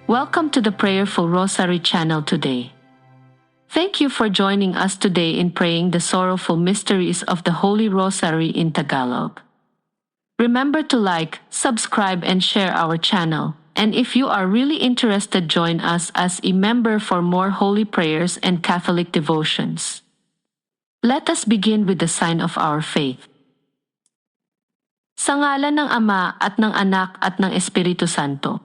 Welcome to the Prayerful Rosary channel today. Thank you for joining us today in praying the sorrowful mysteries of the Holy Rosary in Tagalog. Remember to like, subscribe and share our channel. And if you are really interested, join us as a member for more holy prayers and Catholic devotions. Let us begin with the sign of our faith. Sa ngalan ng Ama at ng Anak at ng Espiritu Santo.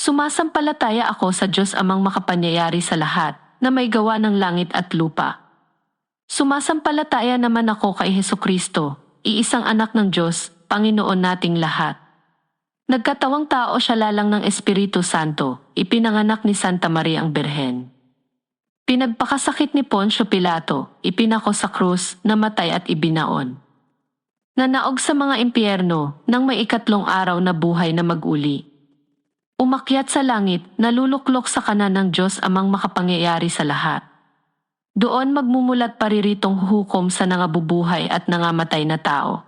Sumasampalataya ako sa Diyos Amang makapangyayari sa lahat, na may gawa ng langit at lupa. Sumasampalataya naman ako kay Hesukristo, iisang anak ng Diyos, Panginoon nating lahat. Nagkatawang tao siya lalang ng Espiritu Santo, ipinanganak ni Santa Maria ang Birhen. Pinagpakasakit ni Poncio Pilato, ipinako sa krus, namatay at ibinaon. Nanaog sa mga impyerno, nang may ikatlong araw na buhay na mag-uli. Umakyat sa langit, naluluklok sa kanan ng Diyos Amang makapangyayari sa lahat. Doon magmumulat pariritong hukom sa nangabubuhay at nangamatay na tao.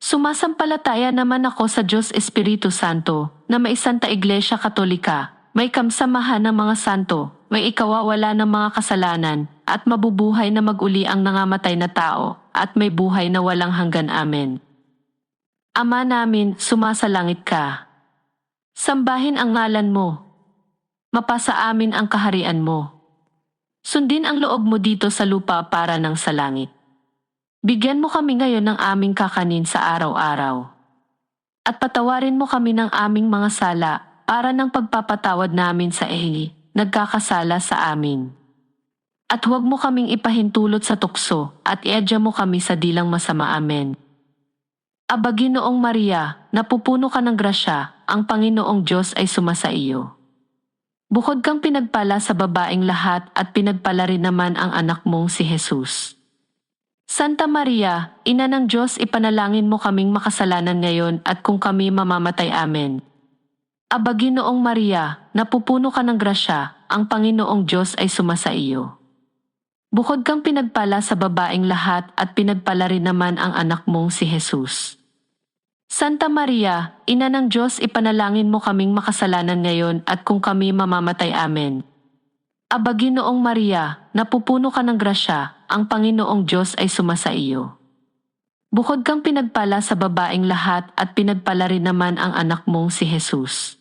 Sumasampalataya naman ako sa Diyos Espiritu Santo, na may Santa Iglesia Katolika, may kamsamahan ng mga santo, may ikawawala ng mga kasalanan, at mabubuhay na mag-uli ang nangamatay na tao, at may buhay na walang hanggan. Amen. Ama namin, sumasalangit ka. Sambahin ang ngalan mo. Mapasa amin ang kaharian mo. Sundin ang loob mo dito sa lupa para ng sa langit. Bigyan mo kami ngayon ng aming kakanin sa araw-araw. At patawarin mo kami ng aming mga sala para ng pagpapatawad namin sa nagkakasala sa amin. At huwag mo kaming ipahintulot sa tukso at iadya mo kami sa dilang masama. Amen. Aba Ginoong Maria, napupuno ka ng grasya, ang Panginoong Diyos ay sumasa iyo. Bukod kang pinagpala sa babaeng lahat at pinagpala rin naman ang anak mong si Jesus. Santa Maria, Ina ng Diyos, ipanalangin mo kaming makasalanan ngayon at kung kami mamamatay. Amen. Aba Ginoong Maria, napupuno ka ng grasya, ang Panginoong Diyos ay sumasa iyo. Bukod kang pinagpala sa babaeng lahat at pinagpala rin naman ang anak mong si Jesus. Santa Maria, Ina ng Diyos, ipanalangin mo kaming makasalanan ngayon at kung kami mamamatay. Amen. Aba Ginoong Maria, napupuno ka ng grasya, ang Panginoong Diyos ay sumasa iyo. Bukod kang pinagpala sa babaeng lahat at pinagpala rin naman ang anak mong si Jesus.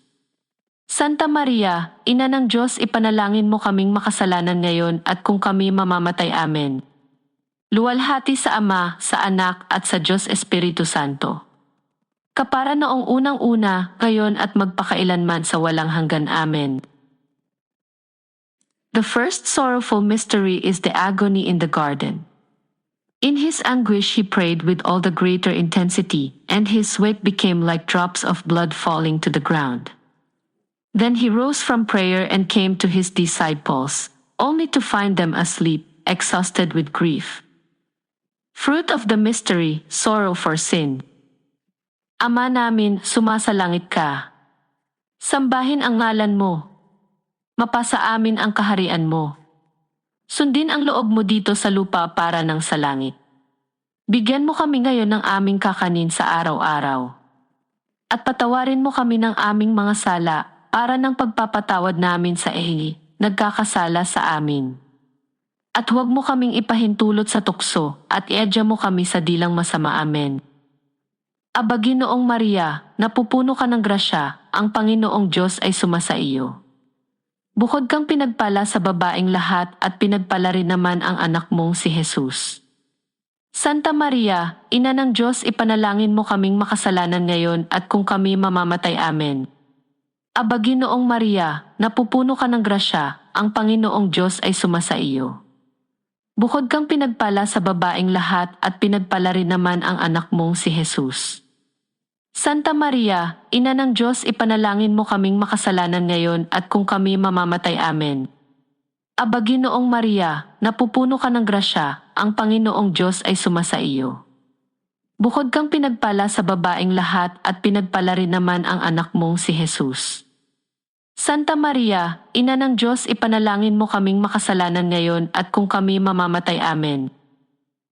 Santa Maria, Ina ng Diyos, ipanalangin mo kaming makasalanan ngayon at kung kami mamamatay. Amen. Luwalhati sa Ama, sa Anak at sa Diyos Espiritu Santo. Kapara noong unang-una, ngayon at magpakailanman sa walang hanggan. Amen. The first sorrowful mystery is the agony in the garden. In his anguish he prayed with all the greater intensity, and his sweat became like drops of blood falling to the ground. Then he rose from prayer and came to his disciples, only to find them asleep, exhausted with grief. Fruit of the mystery, sorrow for sin. Ama namin, sumasalangit ka. Sambahin ang ngalan mo. Mapasa amin ang kaharian mo. Sundin ang loob mo dito sa lupa para ng sa langit. Bigyan mo kami ngayon ng aming kakanin sa araw-araw. At patawarin mo kami ng aming mga sala para ng pagpapatawad namin sa nagkakasala sa amin. At huwag mo kaming ipahintulot sa tukso at iadya mo kami sa dilang masama. Amen. Aba Ginoong Maria, napupuno ka ng grasya, ang Panginoong Diyos ay sumasa iyo. Bukod kang pinagpala sa babaeng lahat at pinagpala rin naman ang anak mong si Jesus. Santa Maria, Ina ng Diyos, ipanalangin mo kaming makasalanan ngayon at kung kami mamamatay. Amen. Aba Ginoong Maria, napupuno ka ng grasya, ang Panginoong Diyos ay sumasa iyo. Bukod kang pinagpala sa babaeng lahat at pinagpala rin naman ang anak mong si Jesus. Santa Maria, Ina ng Diyos, ipanalangin mo kaming makasalanan ngayon at kung kami mamamatay. Amen. Aba Ginoong Maria, napupuno ka ng grasya, ang Panginoong Diyos ay sumasa iyo. Bukod kang pinagpala sa babaeng lahat at pinagpala rin naman ang anak mong si Jesus. Santa Maria, Ina ng Diyos, ipanalangin mo kaming makasalanan ngayon at kung kami mamamatay. Amen.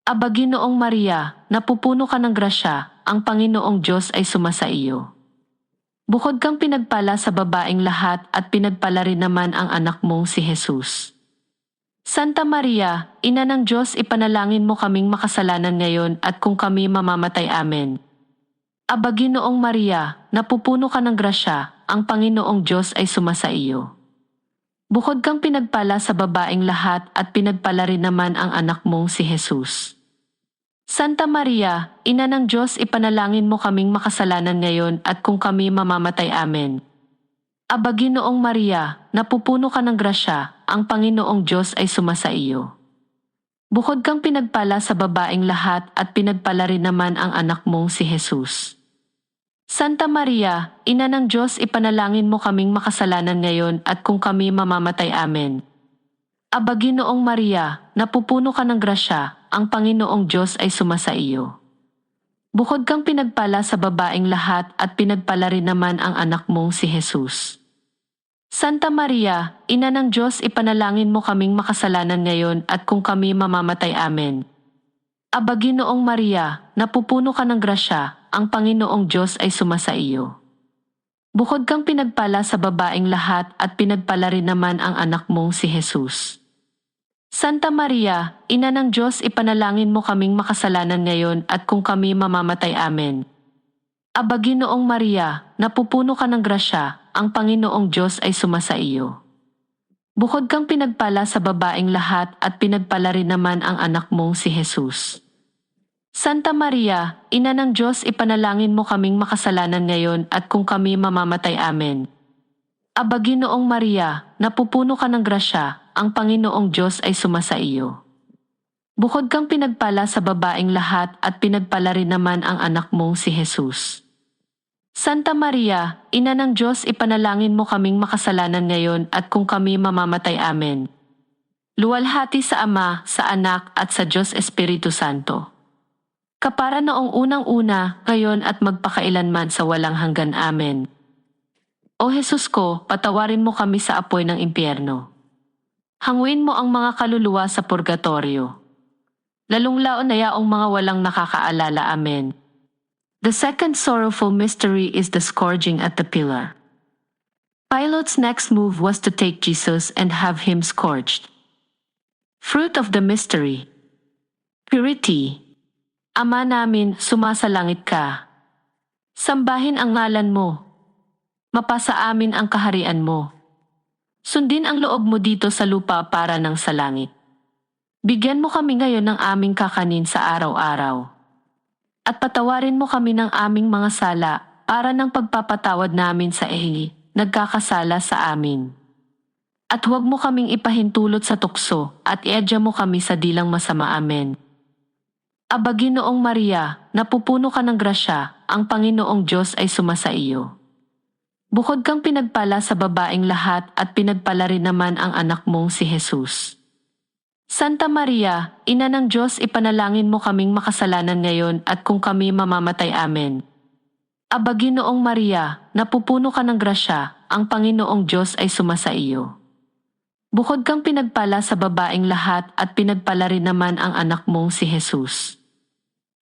Aba Ginoong Maria, napupuno ka ng grasya, ang Panginoong Diyos ay sumasa iyo. Bukod kang pinagpala sa babaeng lahat at pinagpala rin naman ang anak mong si Jesus. Santa Maria, Ina ng Diyos, ipanalangin mo kaming makasalanan ngayon at kung kami mamamatay. Amen. Aba Ginoong Maria, napupuno ka ng grasya, ang Panginoong Diyos ay sumasa iyo. Bukod kang pinagpala sa babaeng lahat at pinagpala rin naman ang anak mong si Jesus. Santa Maria, Ina ng Diyos, ipanalangin mo kaming makasalanan ngayon at kung kami mamamatay. Amen. Aba Ginoong Maria, napupuno ka ng grasya, ang Panginoong Diyos ay sumasa iyo. Bukod kang pinagpala sa babaeng lahat at pinagpala rin naman ang anak mong si Jesus. Santa Maria, Ina ng Diyos, ipanalangin mo kaming makasalanan ngayon at kung kami mamamatay. Amen. Aba Ginoong Maria, napupuno ka ng grasya, ang Panginoong Diyos ay sumasa iyo. Bukod kang pinagpala sa babaeng lahat at pinagpala rin naman ang anak mong si Jesus. Santa Maria, Ina ng Diyos, ipanalangin mo kaming makasalanan ngayon at kung kami mamamatay. Amen. Aba Ginoong Maria, napupuno ka ng grasya, ang Panginoong Diyos ay sumasa iyo. Bukod kang pinagpala sa babaeng lahat at pinagpala rin naman ang anak mong si Jesus. Santa Maria, Ina ng Diyos, ipanalangin mo kaming makasalanan ngayon at kung kami mamamatay. Amen. Aba Ginoong Maria, napupuno ka ng grasya, ang Panginoong Diyos ay sumasa iyo. Bukod kang pinagpala sa babaeng lahat at pinagpala rin naman ang anak mong si Jesus. Santa Maria, Ina ng Diyos, ipanalangin mo kaming makasalanan ngayon at kung kami mamamatay. Amen. Aba Ginoong Maria, napupuno ka ng grasya, ang Panginoong Diyos ay sumasa iyo. Bukod kang pinagpala sa babaeng lahat at pinagpala rin naman ang anak mong si Jesus. Santa Maria, Ina ng Diyos, ipanalangin mo kaming makasalanan ngayon at kung kami mamamatay. Amen. Luwalhati sa Ama, sa Anak at sa Diyos Espiritu Santo. Kapara noong unang-una, ngayon at magpakailanman sa walang hanggan. Amen. O Jesus ko, patawarin mo kami sa apoy ng impyerno. Hanguin mo ang mga kaluluwa sa purgatorio. Lalong-laon na yaong mga walang nakakaalala. Amen. The second sorrowful mystery is the scourging at the pillar. Pilate's next move was to take Jesus and have him scourged. Fruit of the mystery. Purity. Ama namin, sumasalangit ka. Sambahin ang ngalan mo. Mapasa amin ang kaharian mo. Sundin ang loob mo dito sa lupa para ng sa langit. Bigyan mo kami ngayon ng aming kakanin sa araw-araw. At patawarin mo kami ng aming mga sala para ng pagpapatawad namin sa nagkakasala sa amin. At huwag mo kaming ipahintulot sa tukso at iadya mo kami sa dilang masama. Amen. Aba Ginoong Maria, napupuno ka ng grasya, ang Panginoong Diyos ay sumasa iyo. Bukod kang pinagpala sa babaeng lahat at pinagpala rin naman ang anak mong si Jesus. Santa Maria, Ina ng Diyos, ipanalangin mo kaming makasalanan ngayon at kung kami mamamatay. Amen. Aba Ginoong Maria, napupuno ka ng grasya, ang Panginoong Diyos ay sumasa iyo. Bukod kang pinagpala sa babaeng lahat at pinagpala rin naman ang anak mong si Jesus.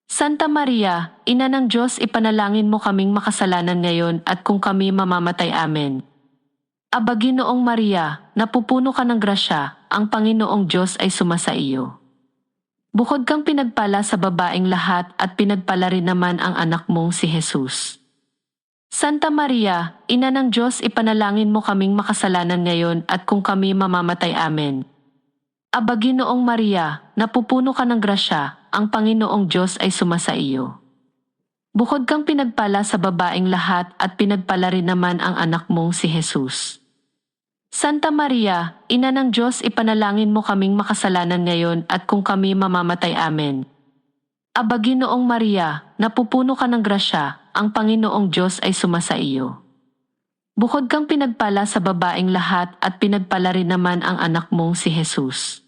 Santa Maria, Ina ng Diyos, ipanalangin mo kaming makasalanan ngayon at kung kami mamamatay. Amen. Aba Ginoong Maria, napupuno ka ng grasya, ang Panginoong Diyos ay sumasa iyo. Bukod kang pinagpala sa babaeng lahat at pinagpala rin naman ang anak mong si Jesus. Santa Maria, Ina ng Diyos, ipanalangin mo kaming makasalanan ngayon at kung kami mamamatay. Amen. Aba Ginoong Maria, napupuno ka ng grasya, ang Panginoong Diyos ay sumasa iyo. Bukod kang pinagpala sa babaeng lahat at pinagpala rin naman ang anak mong si Jesus. Santa Maria, Ina ng Diyos, ipanalangin mo kaming makasalanan ngayon at kung kami mamamatay. Amen. Aba Ginoong Maria, napupuno ka ng grasya, ang Panginoong Diyos ay sumasa iyo. Bukod kang pinagpala sa babaeng lahat at pinagpala rin naman ang anak mong si Jesus.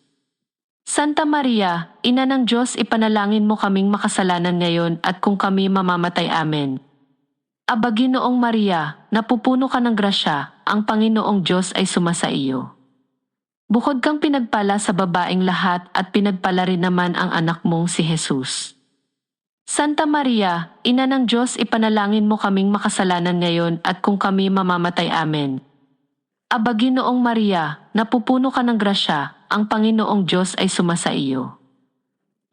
Santa Maria, Ina ng Diyos, ipanalangin mo kaming makasalanan ngayon at kung kami mamamatay. Amen. Aba Ginoong Maria, napupuno ka ng grasya, ang Panginoong Diyos ay sumasa iyo. Bukod kang pinagpala sa babaeng lahat at pinagpala rin naman ang anak mong si Jesus. Santa Maria, Ina ng Diyos, ipanalangin mo kaming makasalanan ngayon at kung kami mamamatay. Amen. Aba Ginoong Maria, napupuno ka ng grasya, ang Panginoong Diyos ay sumasa iyo.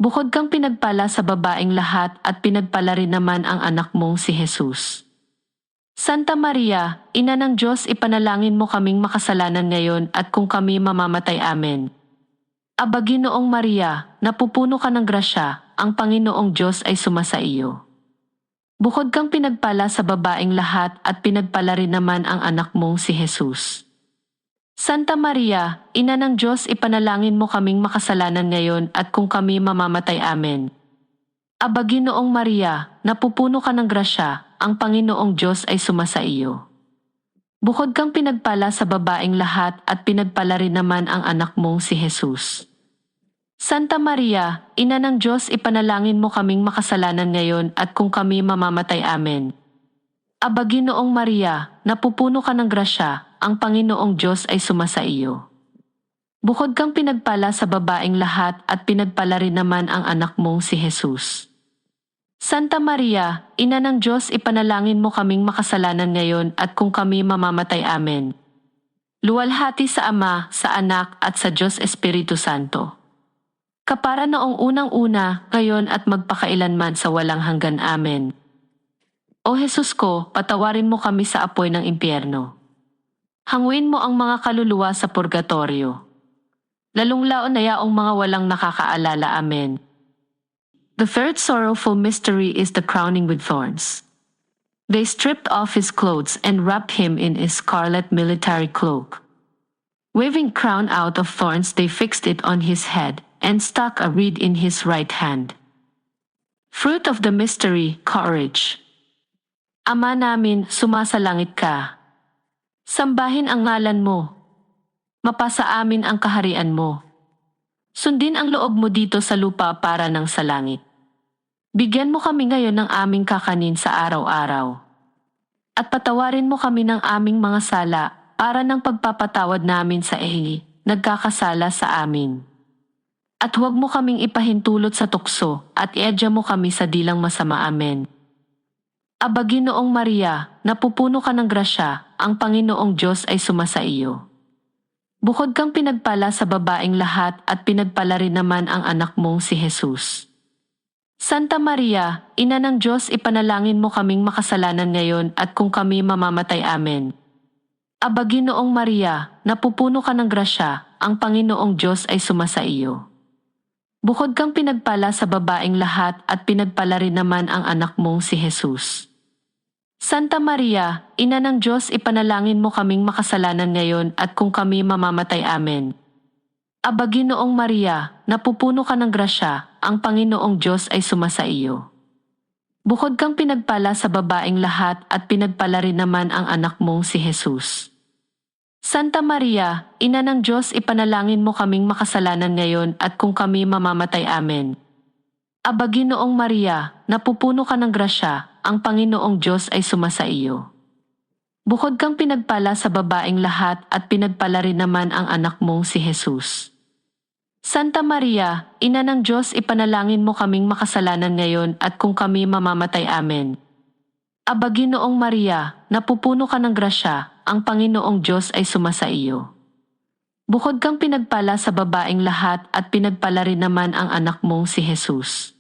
Bukod kang pinagpala sa babaeng lahat at pinagpala rin naman ang anak mong si Jesus. Santa Maria, Ina ng Diyos, ipanalangin mo kaming makasalanan ngayon at kung kami mamamatay. Amen. Aba Ginoong Maria, napupuno ka ng grasya, ang Panginoong Diyos ay sumasa iyo. Bukod kang pinagpala sa babaeng lahat at pinagpala rin naman ang anak mong si Jesus. Santa Maria, Ina ng Diyos, ipanalangin mo kaming makasalanan ngayon at kung kami mamamatay. Amen. Aba Ginoong Maria, napupuno ka ng grasya, ang Panginoong Diyos ay sumasa iyo. Bukod kang pinagpala sa babaeng lahat at pinagpala rin naman ang anak mong si Jesus. Santa Maria, Ina ng Diyos, ipanalangin mo kaming makasalanan ngayon at kung kami mamamatay. Amen. Aba Ginoong Maria, napupuno ka ng grasya, ang Panginoong Diyos ay sumasa iyo. Bukod kang pinagpala sa babaeng lahat at pinagpala rin naman ang anak mong si Jesus. Santa Maria, Ina ng Diyos, ipanalangin mo kaming makasalanan ngayon at kung kami mamamatay. Amen. Luwalhati sa Ama, sa Anak at sa Diyos Espiritu Santo. Kapara noong unang-una, ngayon at magpakailanman sa walang hanggan. Amen. O Jesus ko, patawarin mo kami sa apoy ng impyerno. Hanguin mo ang mga kaluluwa sa purgatorio. Lalong-laon na yaong mga walang nakakaalala. Amen. The third sorrowful mystery is the crowning with thorns. They stripped off his clothes and wrapped him in a scarlet military cloak. Weaving crown out of thorns, they fixed it on his head and stuck a reed in his right hand. Fruit of the mystery, courage. Ama namin, sumasalangit ka. Sambahin ang ngalan mo. Mapasa amin ang kaharian mo. Sundin ang loob mo dito sa lupa para ng sa langit. Bigyan mo kami ngayon ng aming kakanin sa araw-araw. At patawarin mo kami ng aming mga sala para ng pagpapatawad namin sa nagkakasala sa amin. At huwag mo kaming ipahintulot sa tukso at iadya mo kami sa dilang masama. Amen. Aba Ginoong Maria, napupuno ka ng grasya, ang Panginoong Diyos ay sumasa iyo. Bukod kang pinagpala sa babaeng lahat at pinagpala rin naman ang anak mong si Jesus. Santa Maria, Ina ng Diyos, ipanalangin mo kaming makasalanan ngayon at kung kami mamamatay. Amen. Aba Ginoong Maria, napupuno ka ng grasya, ang Panginoong Diyos ay sumasa iyo. Bukod kang pinagpala sa babaeng lahat at pinagpala rin naman ang anak mong si Jesus. Santa Maria, Ina ng Diyos, ipanalangin mo kaming makasalanan ngayon at kung kami mamamatay. Amen. Aba Ginoong Maria, napupuno ka ng grasya, ang Panginoong Diyos ay sumasa iyo. Bukod kang pinagpala sa babaeng lahat at pinagpala rin naman ang anak mong si Jesus. Santa Maria, Ina ng Diyos, ipanalangin mo kaming makasalanan ngayon at kung kami mamamatay. Amen. Aba Ginoong Maria, napupuno ka ng grasya, ang Panginoong Diyos ay sumasa iyo. Bukod kang pinagpala sa babaeng lahat at pinagpala rin naman ang anak mong si Jesus. Santa Maria, Ina ng Diyos, ipanalangin mo kaming makasalanan ngayon at kung kami mamamatay. Amen. Aba Ginoong Maria, napupuno ka ng grasya, ang Panginoong Diyos ay sumasa iyo. Bukod kang pinagpala sa babaeng lahat at pinagpala rin naman ang anak mong si Jesus.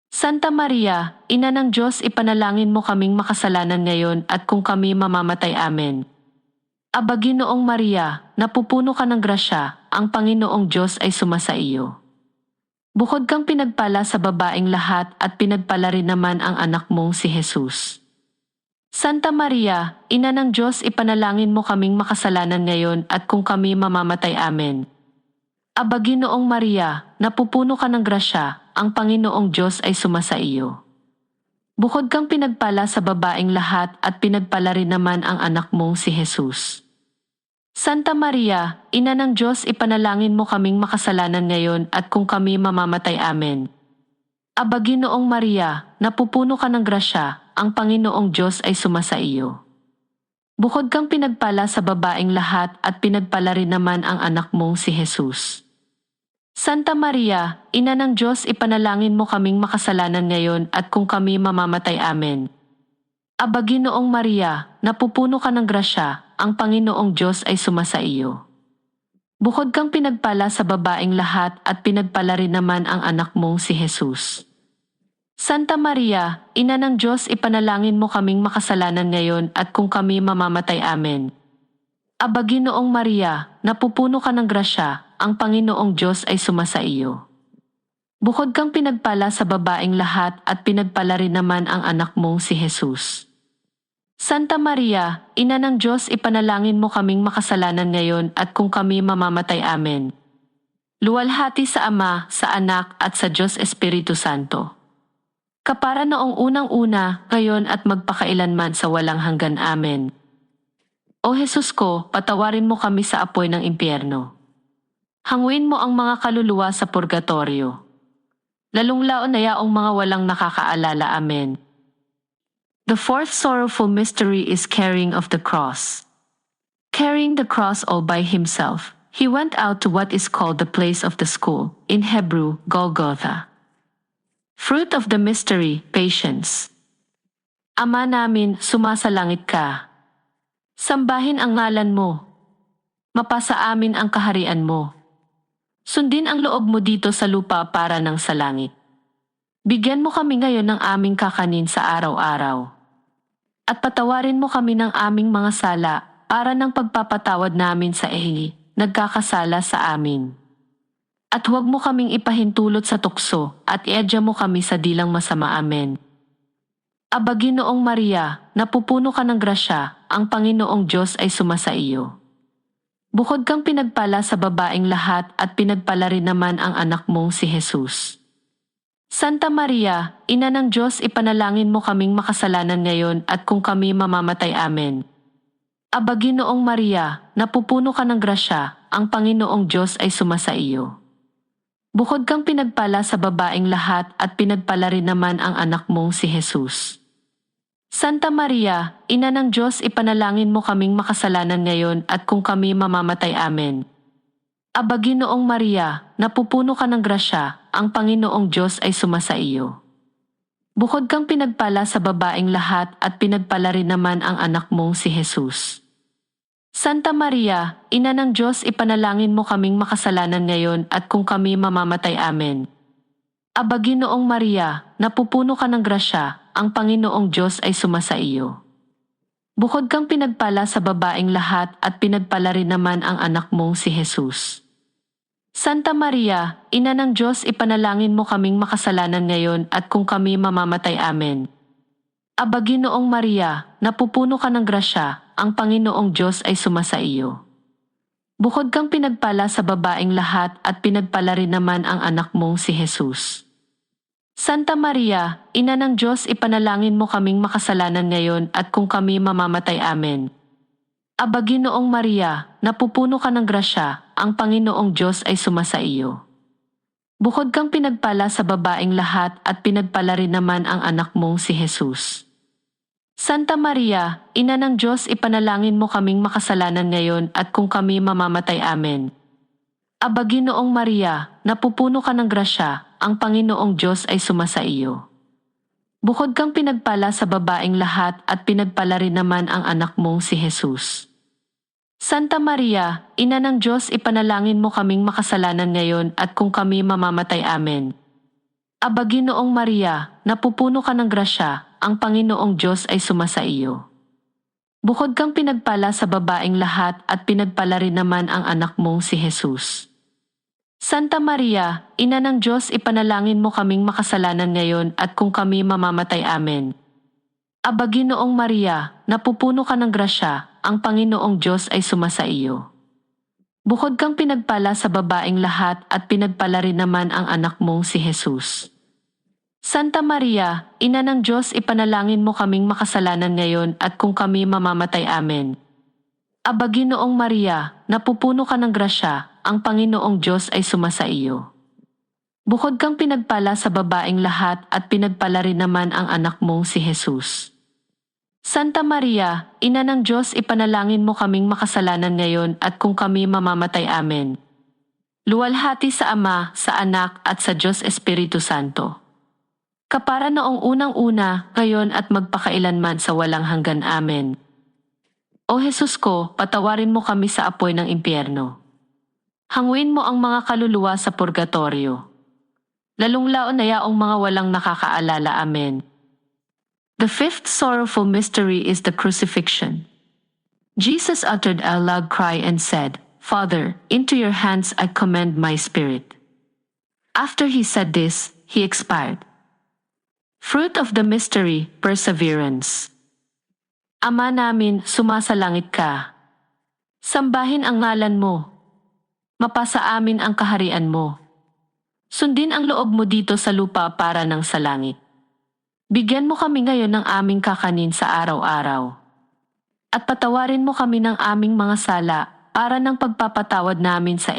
Santa Maria, Ina ng Diyos, ipanalangin mo kaming makasalanan ngayon at kung kami mamamatay. Amen. Aba Ginoong Maria, napupuno ka ng grasya, ang Panginoong Diyos ay sumasa iyo. Bukod kang pinagpala sa babaeng lahat at pinagpala rin naman ang anak mong si Jesus. Santa Maria, Ina ng Diyos, ipanalangin mo kaming makasalanan ngayon at kung kami mamamatay. Amen. Aba Ginoong Maria, napupuno ka ng grasya, ang Panginoong Diyos ay sumasa iyo. Bukod kang pinagpala sa babaeng lahat at pinagpala rin naman ang anak mong si Jesus. Santa Maria, Ina ng Diyos, ipanalangin mo kaming makasalanan ngayon at kung kami mamamatay. Amen. Aba Ginoong Maria, napupuno ka ng grasya, ang Panginoong Diyos ay sumasa iyo. Bukod kang pinagpala sa babaeng lahat at pinagpala rin naman ang anak mong si Jesus. Santa Maria, Ina ng Diyos, ipanalangin mo kaming makasalanan ngayon at kung kami mamamatay. Amen. Aba Ginoong Maria, napupuno ka ng grasya, ang Panginoong Diyos ay sumasa iyo. Bukod kang pinagpala sa babaeng lahat at pinagpala rin naman ang anak mong si Jesus. Santa Maria, Ina ng Diyos, ipanalangin mo kaming makasalanan ngayon at kung kami mamamatay. Amen. Aba Ginoong Maria, napupuno ka ng grasya, ang Panginoong Diyos ay sumasa iyo. Bukod kang pinagpala sa babaeng lahat at pinagpala rin naman ang anak mong si Jesus. Santa Maria, Ina ng Diyos, ipanalangin mo kaming makasalanan ngayon at kung kami mamamatay. Amen. Luwalhati sa Ama, sa Anak at sa Diyos Espiritu Santo. Kapara noong unang-una, ngayon at magpakailanman sa walang hanggan. Amen. O Jesus ko, patawarin mo kami sa apoy ng impyerno. Hanguin mo ang mga kaluluwa sa purgatorio. Lalong-laon na yaong mga walang nakakaalala. Amen. The fourth sorrowful mystery is carrying of the cross. Carrying the cross all by himself, he went out to what is called the place of the skull, in Hebrew, Golgotha. Fruit of the mystery, patience. Ama namin, sumasalangit ka. Sambahin ang ngalan mo. Mapasa amin ang kaharian mo. Sundin ang loob mo dito sa lupa para ng sa langit. Bigyan mo kami ngayon ng aming kakanin sa araw-araw. At patawarin mo kami ng aming mga sala para ng pagpapatawad namin sa nagkakasala sa amin. At huwag mo kaming ipahintulot sa tukso at iadya mo kami sa dilang masama. Amen. Aba Ginoong Maria, napupuno ka ng grasya, ang Panginoong Diyos ay sumasa iyo. Bukod kang pinagpala sa babaeng lahat at pinagpala rin naman ang anak mong si Jesus. Santa Maria, Ina ng Diyos, ipanalangin mo kaming makasalanan ngayon at kung kami mamamatay. Amen. Aba Ginoong Maria, napupuno ka ng grasya, ang Panginoong Diyos ay sumasa iyo. Bukod kang pinagpala sa babaeng lahat at pinagpala rin naman ang anak mong si Jesus. Santa Maria, Ina ng Diyos, ipanalangin mo kaming makasalanan ngayon at kung kami mamamatay. Amen. Aba Ginoong Maria, napupuno ka ng grasya, ang Panginoong Diyos ay sumasa iyo. Bukod kang pinagpala sa babaeng lahat at pinagpala rin naman ang anak mong si Jesus. Santa Maria, Ina ng Diyos, ipanalangin mo kaming makasalanan ngayon at kung kami mamamatay. Amen. Aba Ginoong Maria, napupuno ka ng grasya, ang Panginoong Diyos ay sumasa iyo. Bukod kang pinagpala sa babaeng lahat at pinagpala rin naman ang anak mong si Jesus. Santa Maria, Ina ng Diyos, ipanalangin mo kaming makasalanan ngayon at kung kami mamamatay. Amen. Aba Ginoong Maria, napupuno ka ng grasya, ang Panginoong Diyos ay sumasa iyo. Bukod kang pinagpala sa babaeng lahat at pinagpala rin naman ang anak mong si Jesus. Santa Maria, Ina ng Diyos, ipanalangin mo kaming makasalanan ngayon at kung kami mamamatay. Amen. Aba Ginoong Maria, napupuno ka ng grasya, ang Panginoong Diyos ay sumasa iyo. Bukod kang pinagpala sa babaeng lahat at pinagpala rin naman ang anak mong si Jesus. Santa Maria, Ina ng Diyos, ipanalangin mo kaming makasalanan ngayon at kung kami mamamatay. Amen. Aba Ginoong Maria, napupuno ka ng grasya, ang Panginoong Diyos ay sumasa iyo. Bukod kang pinagpala sa babaeng lahat at pinagpala rin naman ang anak mong si Jesus. Santa Maria, Ina ng Diyos, ipanalangin mo kaming makasalanan ngayon at kung kami mamamatay. Amen. Aba Ginoong Maria, napupuno ka ng grasya, ang Panginoong Diyos ay sumasa iyo. Bukod kang pinagpala sa babaeng lahat at pinagpala rin naman ang anak mong si Jesus. Santa Maria, Ina ng Diyos, ipanalangin mo kaming makasalanan ngayon at kung kami mamamatay. Amen. Aba Ginoong Maria, napupuno ka ng grasya, ang Panginoong Diyos ay sumasa iyo. Bukod kang pinagpala sa babaeng lahat at pinagpala rin naman ang anak mong si Jesus. Santa Maria, Ina ng Diyos, ipanalangin mo kaming makasalanan ngayon at kung kami mamamatay. Amen. Aba Ginoong Maria, napupuno ka ng grasya, ang Panginoong Diyos ay sumasa iyo. Bukod kang pinagpala sa babaeng lahat at pinagpala rin naman ang anak mong si Jesus. Santa Maria, Ina ng Diyos, ipanalangin mo kaming makasalanan ngayon at kung kami mamamatay. Amen. luwalhati sa Ama, sa Anak at sa Diyos Espiritu Santo. Kapara noong unang-una, ngayon at magpakailanman sa walang hanggan. Amen. O Jesus ko, patawarin mo kami sa apoy ng impyerno. Hanguin mo ang mga kaluluwa sa purgatorio. Lalong-laon na yaong mga walang nakakaalala. Amen. The fifth sorrowful mystery is the crucifixion. Jesus uttered a loud cry and said, "Father, into your hands I commend my spirit." After he said this, he expired. Fruit of the mystery, perseverance. Ama namin, sumasalangit ka. Sambahin ang ngalan mo. Mapasa amin ang kaharian mo. Sundin ang loob mo dito sa lupa para ng sa langit. Bigyan mo kami ngayon ng aming kakanin sa araw-araw. At patawarin mo kami ng aming mga sala para ng pagpapatawad namin sa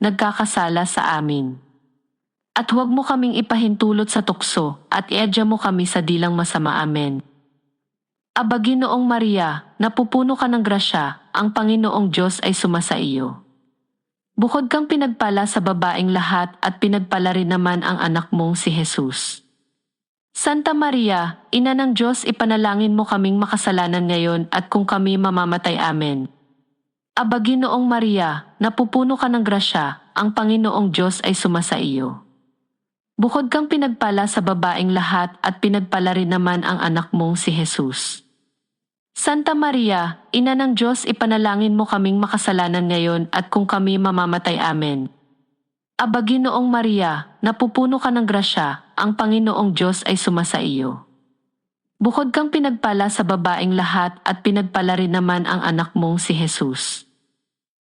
nagkakasala sa amin. At huwag mo kaming ipahintulot sa tukso at iadya mo kami sa dilang masama. Amen. Aba Ginoong Maria, napupuno ka ng grasya, ang Panginoong Diyos ay sumasa iyo. Bukod kang pinagpala sa babaeng lahat at pinagpala rin naman ang anak mong si Jesus. Santa Maria, Ina ng Diyos, ipanalangin mo kaming makasalanan ngayon at kung kami mamamatay. Amen. Aba Ginoong Maria, napupuno ka ng grasya, ang Panginoong Diyos ay sumasa iyo. Bukod kang pinagpala sa babaeng lahat at pinagpala rin naman ang anak mong si Jesus. Santa Maria, Ina ng Diyos, ipanalangin mo kaming makasalanan ngayon at kung kami mamamatay. Amen. Aba Ginoong Maria, napupuno ka ng grasya, ang Panginoong Diyos ay sumasa iyo. Bukod kang pinagpala sa babaeng lahat at pinagpala rin naman ang anak mong si Jesus.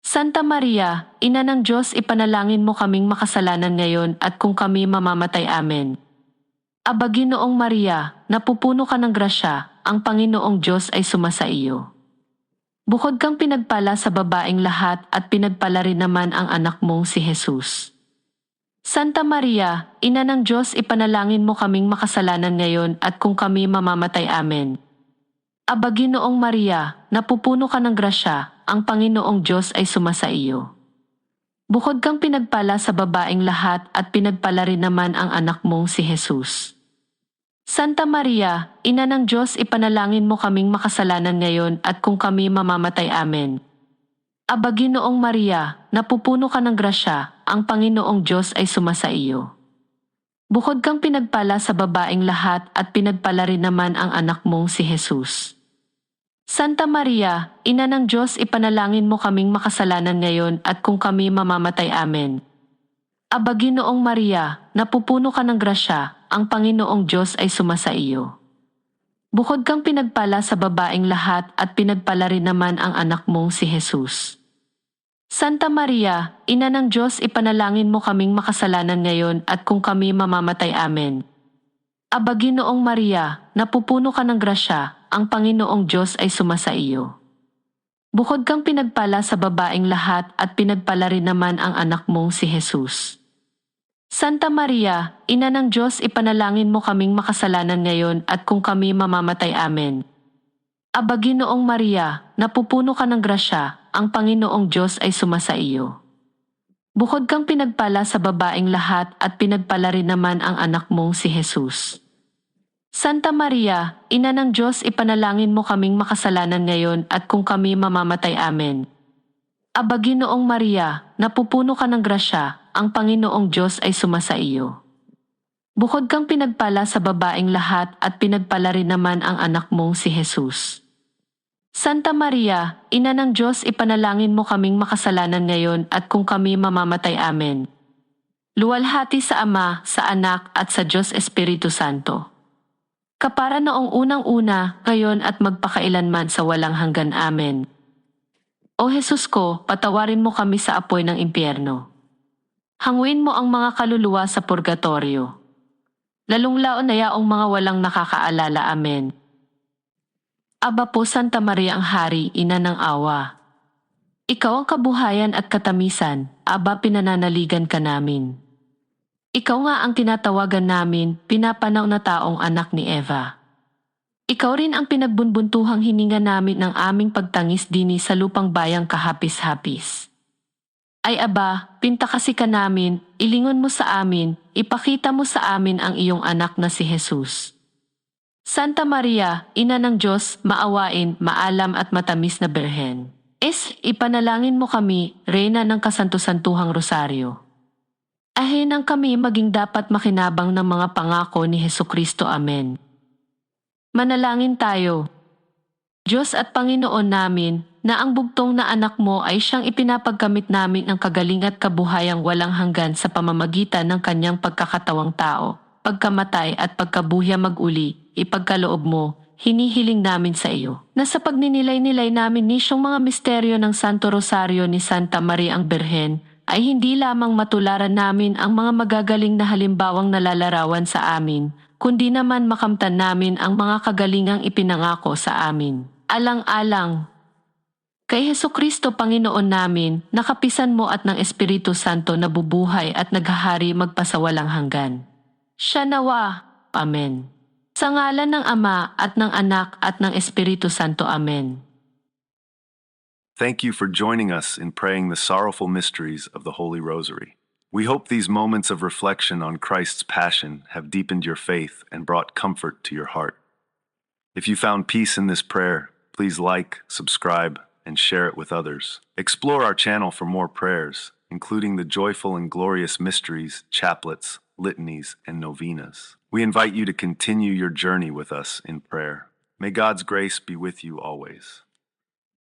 Santa Maria, Ina ng Diyos, ipanalangin mo kaming makasalanan ngayon at kung kami mamamatay. Amen. Aba Ginoong Maria, napupuno ka ng grasya, ang Panginoong Diyos ay sumasa iyo. Bukod kang pinagpala sa babaeng lahat at pinagpala rin naman ang anak mong si Jesus. Santa Maria, Ina ng Diyos, ipanalangin mo kaming makasalanan ngayon at kung kami mamamatay. Amen. Aba Ginoong Maria, napupuno ka ng grasya, ang Panginoong Diyos ay sumasa iyo. Bukod kang pinagpala sa babaeng lahat at pinagpala rin naman ang anak mong si Jesus. Santa Maria, Ina ng Diyos, ipanalangin mo kaming makasalanan ngayon at kung kami mamamatay. Amen. Aba Ginoong Maria, napupuno ka ng grasya, ang Panginoong Diyos ay sumasa iyo. Bukod kang pinagpala sa babaeng lahat at pinagpala rin naman ang anak mong si Jesus. Santa Maria, Ina ng Diyos, ipanalangin mo kaming makasalanan ngayon at kung kami mamamatay. Amen. Aba Ginoong Maria, napupuno ka ng grasya, ang Panginoong Diyos ay sumasa iyo. Bukod kang pinagpala sa babaeng lahat at pinagpala rin naman ang anak mong si Jesus. Santa Maria, Ina ng Diyos, ipanalangin mo kaming makasalanan ngayon at kung kami mamamatay. Amen. Aba Ginoong Maria, napupuno ka ng grasya, ang Panginoong Diyos ay sumasa iyo. Bukod kang pinagpala sa babaeng lahat at pinagpala rin naman ang anak mong si Jesus. Santa Maria, Ina ng Diyos, ipanalangin mo kaming makasalanan ngayon at kung kami mamamatay. Amen. Aba Ginoong Maria, napupuno ka ng grasya, ang Panginoong Diyos ay sumasa iyo. Bukod kang pinagpala sa babaeng lahat at pinagpala rin naman ang anak mong si Jesus. Santa Maria, Ina ng Diyos, ipanalangin mo kaming makasalanan ngayon at kung kami mamamatay. Amen. Aba Ginoong Maria, napupuno ka ng grasya, ang Panginoong Diyos ay sumasa iyo. Bukod kang pinagpala sa babaeng lahat at pinagpala rin naman ang anak mong si Jesus. Santa Maria, Ina ng Diyos, ipanalangin mo kaming makasalanan ngayon at kung kami mamamatay. Amen. Luwalhati sa Ama, sa Anak at sa Diyos Espiritu Santo. Kapara noong unang-una, ngayon at magpakailanman sa walang hanggan. Amen. O Jesus ko, patawarin mo kami sa apoy ng impyerno. Hanguin mo ang mga kaluluwa sa purgatorio. Lalong-laon na yaong mga walang nakakaalala. Amen. Aba po Santa Maria ang Hari, Ina ng Awa. Ikaw ang kabuhayan at katamisan, Aba pinananaligan ka namin. Ikaw nga ang tinatawagan namin, pinapanaw na taong anak ni Eva. Ikaw rin ang pinagbunbuntuhang hininga namin ng aming pagtangis dini sa lupang bayang kahapis-hapis. Ay aba, pinta kasi ka namin, ilingon mo sa amin, ipakita mo sa amin ang iyong anak na si Jesus. Santa Maria, Ina ng Diyos, maawain, maalam at matamis na Birhen. Ipanalangin mo kami, Reyna ng Kasanto-Santuhang Rosaryo. Ahinang kami maging dapat makinabang ng mga pangako ni Hesukristo. Amen. Manalangin tayo. Diyos at Panginoon namin, na ang bugtong na anak mo ay siyang ipinapagkamit namin ng kagaling at kabuhayang walang hanggan sa pamamagitan ng kanyang pagkakatawang tao, pagkamatay at pagkabuhay mag-uli, ipagkaloob mo, hinihiling namin sa iyo. Na sa pagninilay-nilay namin nisyong mga misteryo ng Santo Rosario ni Santa Maria ang Birhen, ay hindi lamang matularan namin ang mga magagaling na halimbawang nalalarawan sa amin, kundi naman makamtan namin ang mga kagalingang ipinangako sa amin. Alang-alang. Kay Hesukristo Panginoon namin, nakapisan mo at ng Espiritu Santo na bubuhay at naghahari magpasawalang hanggan. Siya nawa. Amen. Sa ngalan ng Ama at ng Anak at ng Espiritu Santo. Amen. Thank you for joining us in praying the sorrowful mysteries of the Holy Rosary. We hope these moments of reflection on Christ's passion have deepened your faith and brought comfort to your heart. If you found peace in this prayer, please like, subscribe, and share it with others. Explore our channel for more prayers, including the joyful and glorious mysteries, chaplets, litanies, and novenas. We invite you to continue your journey with us in prayer. May God's grace be with you always.